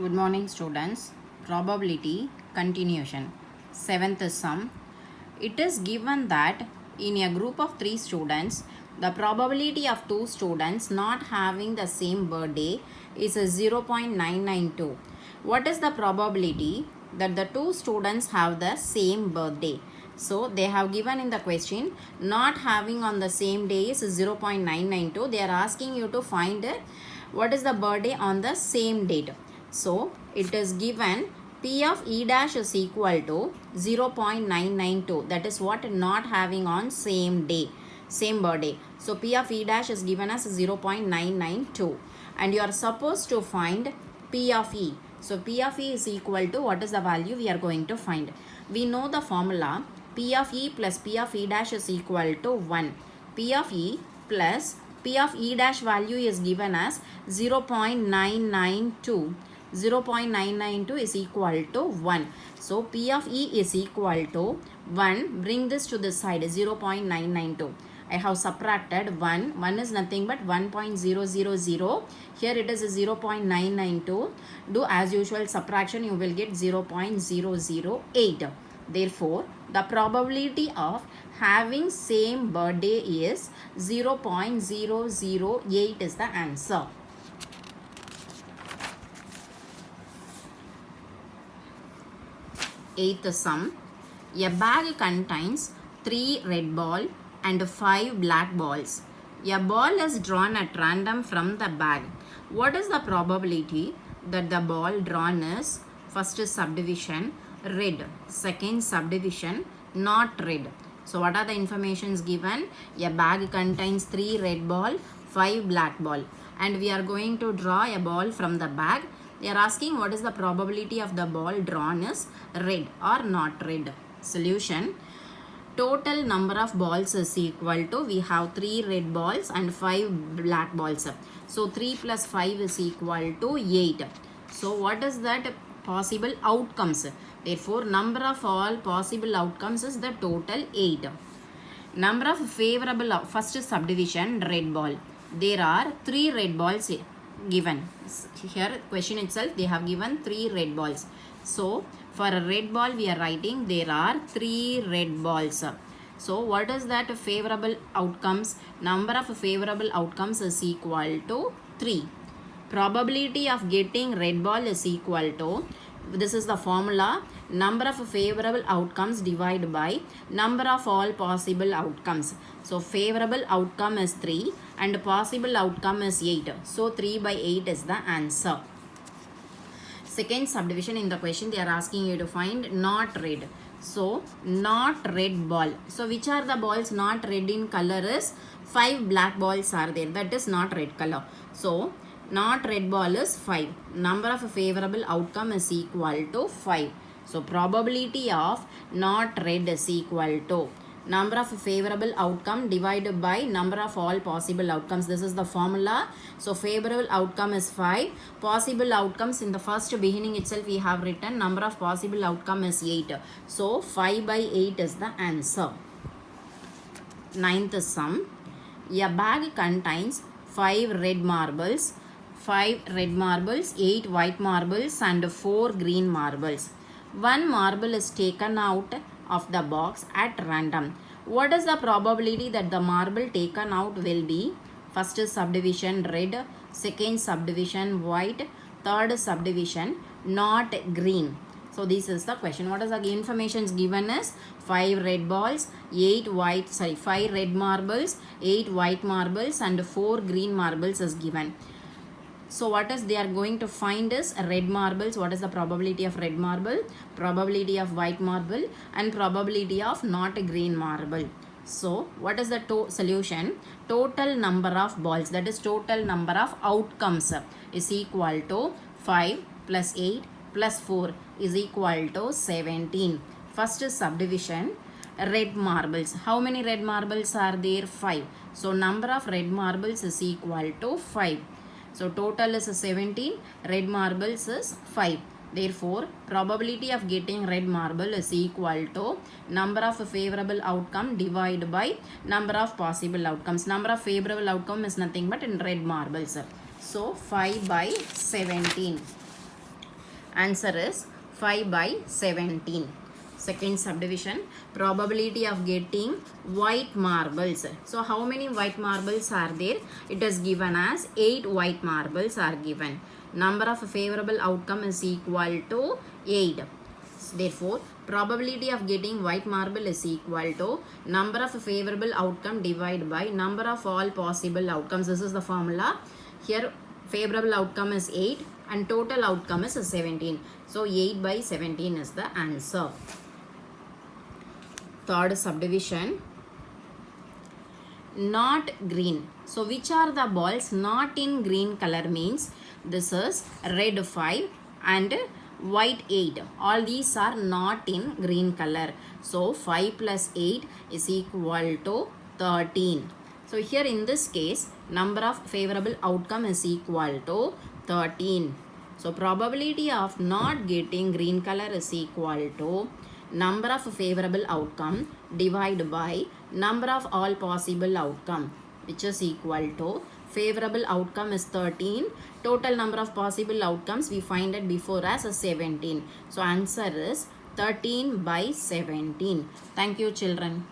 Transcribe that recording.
Good morning, students. Probability continuation. Seventh sum. It is given that in a group of 3 students, the probability of 2 students not having the same birthday is a 0.992. What is the probability that the 2 students have the same birthday? So they have given in the question not having on the same day is 0.992. They are asking you to find what is the birthday on the same date. So it is given P of E dash is equal to 0.992. That is what not having on same day, same birthday. So P of E dash is given as 0.992. And you are supposed to find P of E. So P of E is equal to what is the value we are going to find. We know the formula P of E plus P of E dash is equal to 1. P of E plus P of E dash value is given as 0.992. 0.992 is equal to 1. So P of E is equal to 1. Bring this to the side, 0.992. I have subtracted 1. 1 is nothing but 1.000. Here it is 0.992. Do as usual subtraction, you will get 0.008. Therefore, the probability of having same birthday is 0.008 is the answer. Eighth sum. A bag contains 3 red balls and 5 black balls. A ball is drawn at random from the bag. What is the probability that the ball drawn is first subdivision red, second subdivision not red? So what are the informations given? A bag contains 3 red ball, 5 black ball, and we are going to draw a ball from the bag. They are asking what is the probability of the ball drawn is red or not red. Solution. Total number of balls is equal to, we have 3 red balls and 5 black balls. So 3 plus 5 is equal to 8. So what is that possible outcomes? Therefore, number of all possible outcomes is the total 8. Number of favorable, first subdivision red ball. There are 3 red balls given. Here question itself they have given 3 red balls. So for a red ball we are writing there are 3 red balls. So what is that favorable outcomes? Number of favorable outcomes is equal to 3. Probability of getting red ball is equal to, this is the formula, number of favorable outcomes divided by number of all possible outcomes. So favorable outcome is 3 and possible outcome is 8. So 3 by 8 is the answer. Second subdivision in the question they are asking you to find not red. So not red ball. So which are the balls not red in color is 5 black balls are there. That is not red color. So not red ball is 5. Number of favorable outcome is equal to 5. So probability of not red is equal to number of favorable outcome divided by number of all possible outcomes. This is the formula. So favorable outcome is 5. Possible outcomes in the first beginning itself we have written number of possible outcome is 8. So 5 by 8 is the answer. Ninth sum. A bag contains 5 red marbles, 5 red marbles, 8 white marbles and 4 green marbles. One marble is taken out of the box at random. What is the probability that the marble taken out will be? First subdivision red, second subdivision white, third subdivision not green. So this is the question. What is the information given is 5 red balls, 5 red marbles, 8 white marbles and 4 green marbles is given. So what is they are going to find is red marbles. What is the probability of red marble, probability of white marble and probability of not green marble. So what is the solution? Total number of balls, that is total number of outcomes is equal to 5 plus 8 plus 4 is equal to 17. First subdivision red marbles. How many red marbles are there? 5. So number of red marbles is equal to 5. So total is 17, red marbles is 5. Therefore, probability of getting red marble is equal to number of favorable outcome divided by number of possible outcomes. Number of favorable outcome is nothing but in red marbles. So 5 by 17. Answer is 5 by 17. Second subdivision, probability of getting white marbles. So how many white marbles are there? It is given as 8 white marbles are given. Number of favorable outcome is equal to 8. Therefore, probability of getting white marble is equal to number of favorable outcome divided by number of all possible outcomes. This is the formula. Here favorable outcome is 8 and total outcome is 17. So 8 by 17 is the answer. Third subdivision, not green. So which are the balls not in green color means this is red 5 and white 8. All these are not in green color. So 5 plus 8 is equal to 13. So here in this case, number of favorable outcome is equal to 13. So probability of not getting green color is equal to number of favorable outcome divided by number of all possible outcome, which is equal to favorable outcome is 13, total number of possible outcomes we find it before as 17. So answer is 13 by 17. Thank you children.